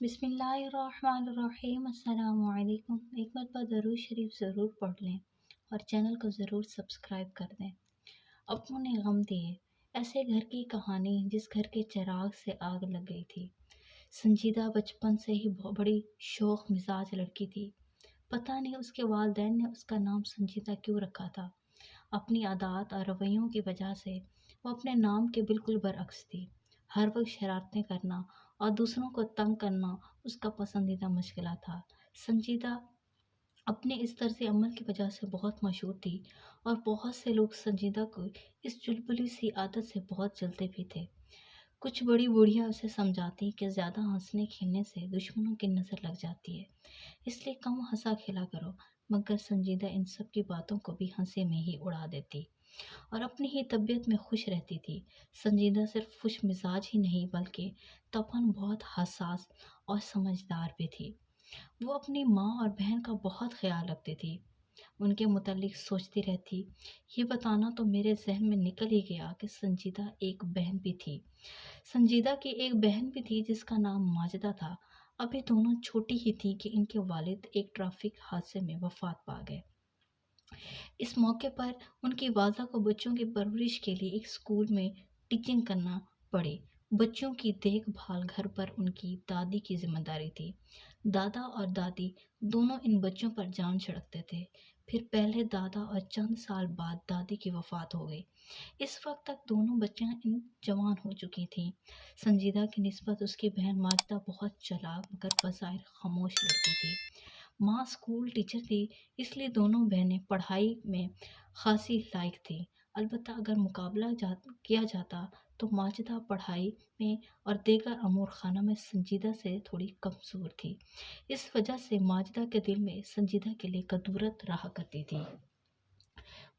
بسم اللہ الرحمن الرحیم۔ السلام علیکم۔ ایک مرتبہ درود شریف ضرور پڑھ لیں اور چینل کو ضرور سبسکرائب کر دیں۔ اپنوں نے غم دیے، ایسے گھر کی کہانی جس گھر کے چراغ سے آگ لگ گئی تھی۔ سنجیدہ بچپن سے ہی بڑی شوخ مزاج لڑکی تھی۔ پتہ نہیں اس کے والدین نے اس کا نام سنجیدہ کیوں رکھا تھا۔ اپنی عادات اور رویوں کی وجہ سے وہ اپنے نام کے بالکل برعکس تھی۔ ہر وقت شرارتیں کرنا اور دوسروں کو تنگ کرنا اس کا پسندیدہ مشغلہ تھا۔ سنجیدہ اپنے اس طرز عمل کی وجہ سے بہت مشہور تھی اور بہت سے لوگ سنجیدہ کو اس چلبلی سی عادت سے بہت جلتے بھی تھے۔ کچھ بڑی بوڑھیاں اسے سمجھاتی کہ زیادہ ہنسنے کھیلنے سے دشمنوں کی نظر لگ جاتی ہے، اس لیے کم ہنسا کھیلا کرو، مگر سنجیدہ ان سب کی باتوں کو بھی ہنسی میں ہی اڑا دیتی اور اپنی ہی طبیعت میں خوش رہتی تھی۔ سنجیدہ صرف خوش مزاج ہی نہیں بلکہ طبعاً بہت حساس اور سمجھدار بھی تھی۔ وہ اپنی ماں اور بہن کا بہت خیال رکھتی تھی، ان کے متعلق سوچتی رہتی۔ یہ بتانا تو میرے ذہن میں نکل ہی گیا کہ سنجیدہ ایک بہن بھی تھی۔ سنجیدہ کی ایک بہن بھی تھی جس کا نام ماجدہ تھا۔ ابھی دونوں چھوٹی ہی تھی کہ ان کے والد ایک ٹریفک حادثے میں وفات پا گئے۔ اس موقع پر ان کی والدہ کو بچوں کی پرورش کے لیے ایک اسکول میں ٹیچنگ کرنا پڑی۔ بچوں کی دیکھ بھال گھر پر ان کی دادی کی ذمہ داری تھی۔ دادا اور دادی دونوں ان بچوں پر جان چھڑکتے تھے۔ پھر پہلے دادا اور چند سال بعد دادی کی وفات ہو گئی۔ اس وقت تک دونوں بچیاں جوان ہو چکی تھیں۔ سنجیدہ کی نسبت اس کی بہن ماجدہ بہت چلاک مگر بظاہر خاموش لڑکی تھی۔ ماں اسکول ٹیچر تھی، اس لیے دونوں بہنیں پڑھائی میں خاصی لائق تھیں۔ البتہ اگر مقابلہ کیا جاتا تو ماجدہ پڑھائی میں اور دیگر امور خانہ میں سنجیدہ سے تھوڑی کمزور تھی۔ اس وجہ سے ماجدہ کے دل میں سنجیدہ کے لیے کدورت رہا کرتی تھی۔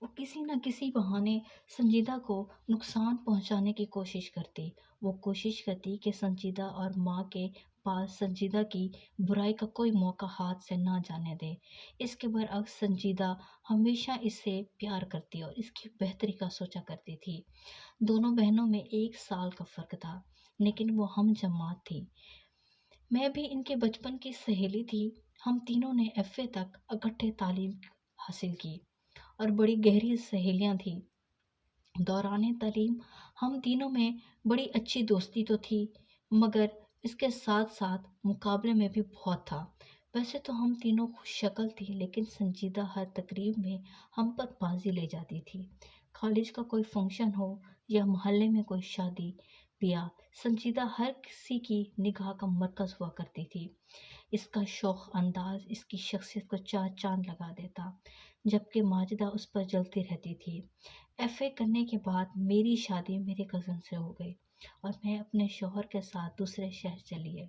وہ کسی نہ کسی بہانے سنجیدہ کو نقصان پہنچانے کی کوشش کرتی۔ وہ کوشش کرتی کہ سنجیدہ اور ماں کے پاس سنجیدہ کی برائی کا کوئی موقع ہاتھ سے نہ جانے دے۔ اس کے برعکس سنجیدہ ہمیشہ اس سے پیار کرتی اور اس کی بہتری کا سوچا کرتی تھی۔ دونوں بہنوں میں 1 سال کا فرق تھا، لیکن وہ ہم جماعت تھی۔ میں بھی ان کے بچپن کی سہیلی تھی۔ ہم تینوں نے ایف اے تک اکٹھے تعلیم حاصل کی اور بڑی گہری سہیلیاں تھیں۔ دوران تعلیم ہم تینوں میں بڑی اچھی دوستی تو تھی، مگر اس کے ساتھ ساتھ مقابلے میں بھی بہت تھا۔ ویسے تو ہم تینوں خوش شکل تھی، لیکن سنجیدہ ہر تقریب میں ہم پر بازی لے جاتی تھی۔ کالج کا کوئی فنکشن ہو یا محلے میں کوئی شادی بیاہ، سنجیدہ ہر کسی کی نگاہ کا مرکز ہوا کرتی تھی۔ اس کا شوخ انداز اس کی شخصیت کو چار چاند لگا دیتا، جبکہ ماجدہ اس پر جلتی رہتی تھی۔ ایف اے کرنے کے بعد میری شادی میرے کزن سے ہو گئی اور میں اپنے شوہر کے ساتھ دوسرے شہر چلی گئی۔